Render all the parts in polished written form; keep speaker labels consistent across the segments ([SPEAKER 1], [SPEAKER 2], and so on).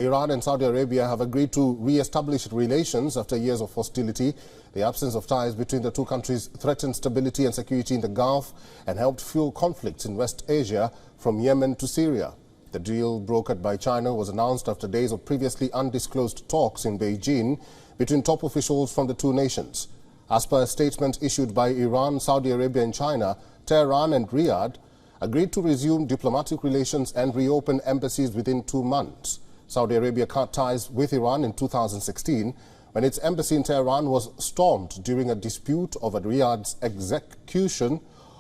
[SPEAKER 1] Iran and Saudi Arabia have agreed to re-establish relations after years of hostility. The absence of ties between the two countries threatened stability and security in the Gulf and helped fuel conflicts in West Asia from Yemen to Syria. The deal brokered by China was announced after days of previously undisclosed talks in Beijing between top officials from the two nations. As per a statement issued by Iran, Saudi Arabia and China, Tehran and Riyadh agreed to resume diplomatic relations and reopen embassies within 2 months. Saudi Arabia cut ties with Iran in 2016 when its embassy in Tehran was stormed during a dispute over Riyadh's execution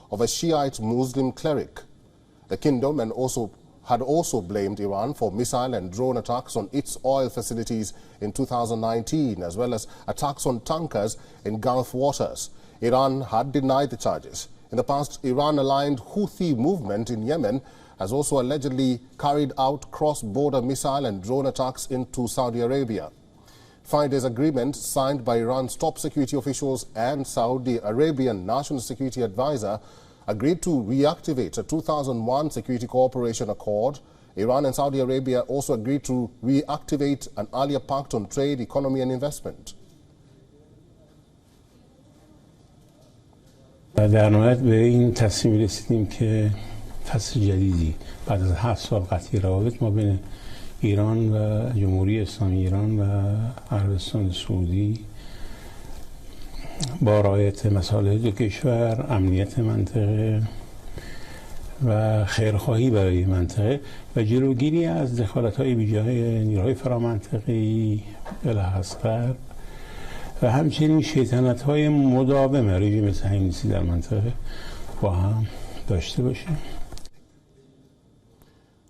[SPEAKER 1] of a Shi'ite Muslim cleric. The kingdom had also blamed Iran for missile and drone attacks on its oil facilities in 2019, as well as attacks on tankers in Gulf waters. Iran had denied the charges. In the past, Iran-aligned Houthi movement in Yemen has also allegedly carried out cross-border missile and drone attacks into Saudi Arabia. Friday's agreement, signed by Iran's top security officials and Saudi Arabian National Security Advisor, agreed to reactivate a 2001 Security Cooperation Accord. Iran and Saudi Arabia also agreed to reactivate an earlier pact on trade, economy and investment.
[SPEAKER 2] در نهایت به این تصمیم رسیدیم که فصل جدیدی بعد از 7 سال قطعی روابط ما بین ایران و جمهوری اسلامی ایران و عربستان سعودی با رعایت مصالح دو کشور، امنیت منطقه و خیرخواهی برای منطقه و جلوگیری از دخالت‌های بیجای نیروهای فرامنطقه‌ای بلحاظ و همچنین شیطنت‌های مداوم رژیم صهیونیستی در منطقه با هم داشته باشیم.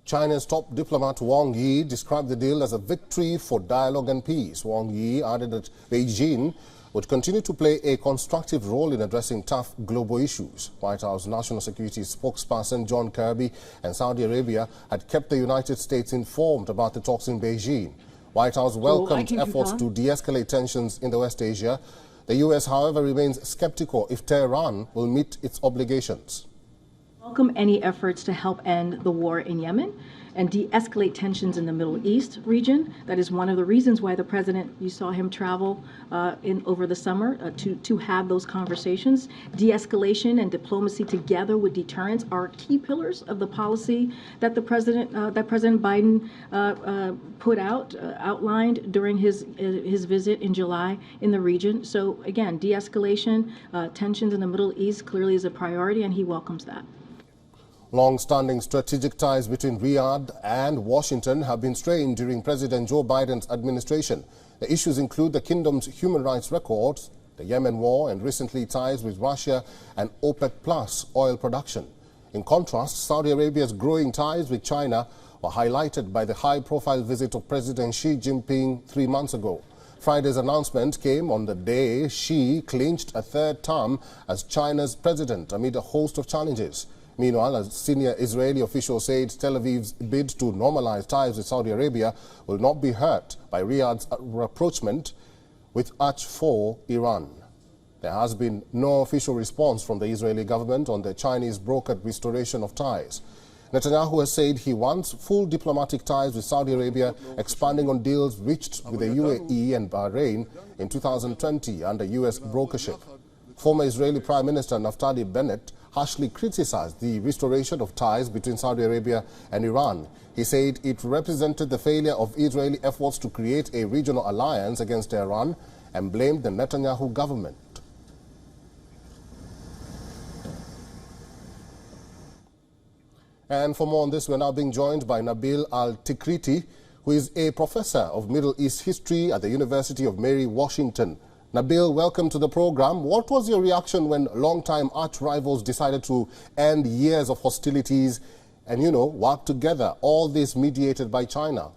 [SPEAKER 1] China's top diplomat Wang Yi described the deal as a victory for dialogue and peace. Wang Yi added that Beijing would continue to play a constructive role in addressing tough global issues. White House National Security spokesperson John Kirby and Saudi Arabia had kept the United States informed about the talks in Beijing. White House welcomed efforts to de-escalate tensions in the West Asia. The U.S., however, remains skeptical if Tehran will meet its obligations.
[SPEAKER 3] Welcome any efforts to help end the war in Yemen and de-escalate tensions in the Middle East region. That is one of the reasons why the president, you saw him travel over the summer to have those conversations. De-escalation and diplomacy together with deterrence are key pillars of the policy that President Biden outlined during his visit in July in the region. So again, de-escalation, tensions in the Middle East clearly is a priority, and he welcomes that.
[SPEAKER 1] Long-standing strategic ties between Riyadh and Washington have been strained during President Joe Biden's administration. The issues include the kingdom's human rights records, the Yemen war, and recently ties with Russia and OPEC Plus oil production. In contrast, Saudi Arabia's growing ties with China were highlighted by the high-profile visit of President Xi Jinping 3 months ago. Friday's announcement came on the day Xi clinched a third term as China's president amid a host of challenges. Meanwhile, a senior Israeli official said Tel Aviv's bid to normalize ties with Saudi Arabia will not be hurt by Riyadh's rapprochement with arch foe Iran. There has been no official response from the Israeli government on the Chinese brokered restoration of ties. Netanyahu has said he wants full diplomatic ties with Saudi Arabia, expanding on deals reached with the UAE and Bahrain in 2020 under U.S. brokership. Former Israeli Prime Minister Naftali Bennett harshly criticized the restoration of ties between Saudi Arabia and Iran. He said it represented the failure of Israeli efforts to create a regional alliance against Iran and blamed the Netanyahu government. And for more on this, we're now being joined by Nabil Al-Tikriti, who is a professor of Middle East history at the University of Mary Washington. Nabil, welcome to the program. What was your reaction when longtime arch-rivals decided to end years of hostilities and, work together, all this mediated by China?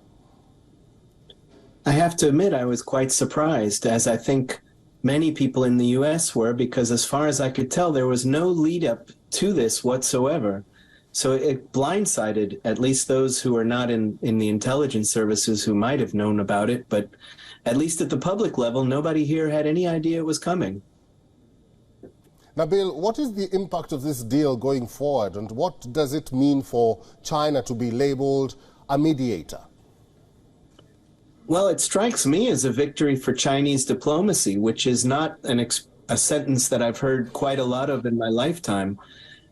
[SPEAKER 4] I have to admit I was quite surprised, as I think many people in the U.S. were, because as far as I could tell, there was no lead-up to this whatsoever. So it blindsided at least those who are not in the intelligence services who might have known about it, but at least at the public level, nobody here had any idea it was coming.
[SPEAKER 1] Nabil, what is the impact of this deal going forward, and what does it mean for China to be labeled a mediator?
[SPEAKER 4] Well, it strikes me as a victory for Chinese diplomacy, which is not a sentence that I've heard quite a lot of in my lifetime.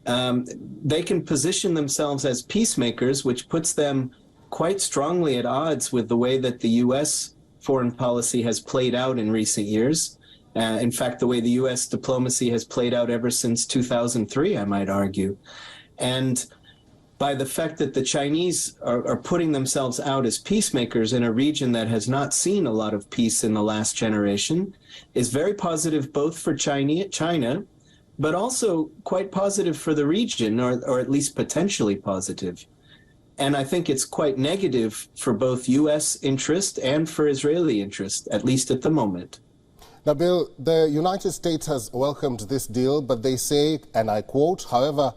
[SPEAKER 4] They can position themselves as peacemakers, which puts them quite strongly at odds with the way that the U.S. foreign policy has played out in recent years. In fact, the way the U.S. diplomacy has played out ever since 2003, I might argue. And by the fact that the Chinese are putting themselves out as peacemakers in a region that has not seen a lot of peace in the last generation is very positive both for China, but also quite positive for the region, or at least potentially positive. And I think it's quite negative for both U.S. interest and for Israeli interest, at least at the moment.
[SPEAKER 1] Now, Bill, the United States has welcomed this deal, but they say, and I quote, however,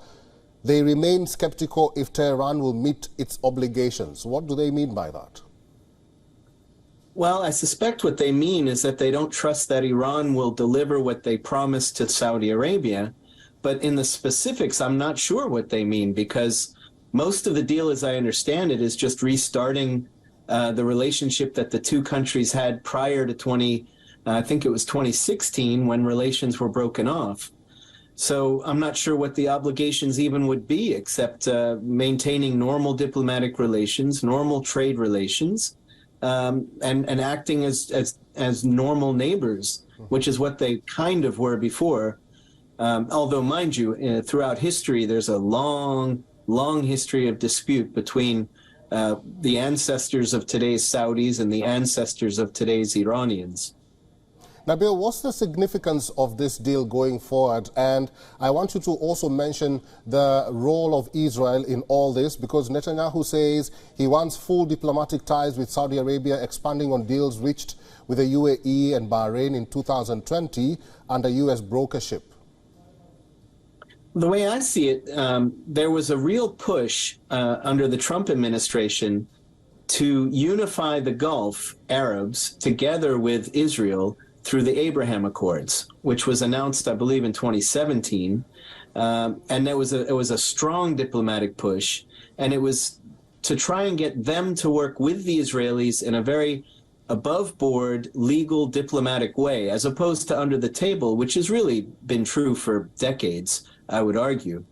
[SPEAKER 1] they remain skeptical if Tehran will meet its obligations. What do they mean by that?
[SPEAKER 4] Well, I suspect what they mean is that they don't trust that Iran will deliver what they promised to Saudi Arabia. But in the specifics, I'm not sure what they mean, because most of the deal, as I understand it, is just restarting the relationship that the two countries had prior to I think it was 2016, when relations were broken off. So I'm not sure what the obligations even would be, except maintaining normal diplomatic relations, normal trade relations, and acting as normal neighbors, which is what they kind of were before. Although, mind you, throughout history, there's a long history of dispute between the ancestors of today's Saudis and the ancestors of today's Iranians.
[SPEAKER 1] Now, Bill, what's the significance of this deal going forward? And I want you to also mention the role of Israel in all this, because Netanyahu says he wants full diplomatic ties with Saudi Arabia, expanding on deals reached with the UAE and Bahrain in 2020 under U.S. brokership.
[SPEAKER 4] The way I see it, there was a real push under the Trump administration to unify the Gulf Arabs together with Israel through the Abraham Accords, which was announced, I believe, in 2017. And it was a strong diplomatic push, and it was to try and get them to work with the Israelis in a very above-board, legal, diplomatic way, as opposed to under the table, which has really been true for decades, I would argue.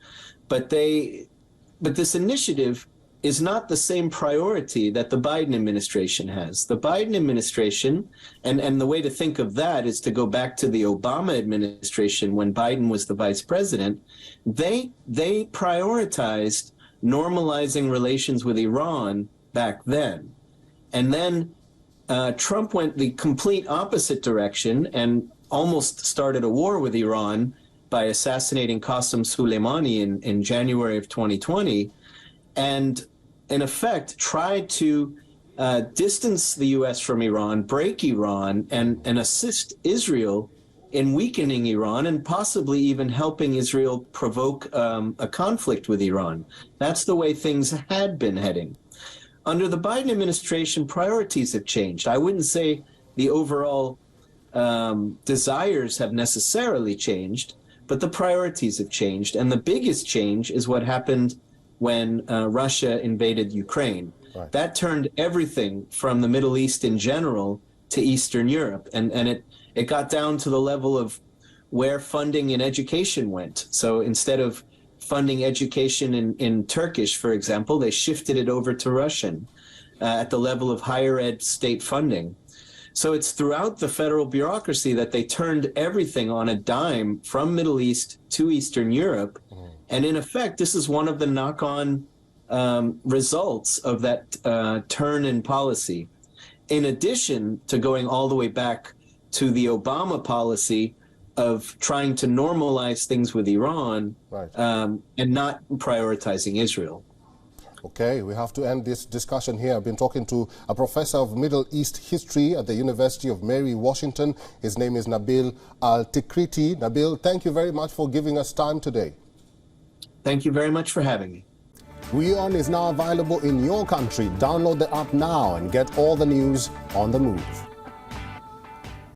[SPEAKER 4] But this initiative is not the same priority that the Biden administration has. The Biden administration, and the way to think of that is to go back to the Obama administration when Biden was the vice president. They prioritized normalizing relations with Iran back then. And then Trump went the complete opposite direction and almost started a war with Iran by assassinating Qasem Soleimani in January of 2020. And in effect, tried to distance the U.S. from Iran, break Iran, and assist Israel in weakening Iran and possibly even helping Israel provoke a conflict with Iran. That's the way things had been heading. Under the Biden administration, priorities have changed. I wouldn't say the overall desires have necessarily changed, but the priorities have changed. And the biggest change is what happened when Russia invaded Ukraine.
[SPEAKER 1] Right.
[SPEAKER 4] That turned everything from the Middle East in general to Eastern Europe. And it got down to the level of where funding in education went. So instead of funding education in Turkish, for example, they shifted it over to Russian at the level of higher ed state funding. So it's throughout the federal bureaucracy that they turned everything on a dime from Middle East to Eastern Europe. And in effect, this is one of the knock-on results of that turn in policy. In addition to going all the way back to the Obama policy of trying to normalize things with Iran,
[SPEAKER 1] Right.
[SPEAKER 4] And not prioritizing Israel.
[SPEAKER 1] Okay, we have to end this discussion here. I've been talking to a professor of Middle East history at the University of Mary, Washington. His name is Nabil Al-Tikriti. Nabil, thank you very much for giving us time today.
[SPEAKER 4] Thank you very much for having me.
[SPEAKER 1] WION is now available in your country. Download the app now and get all the news on the move.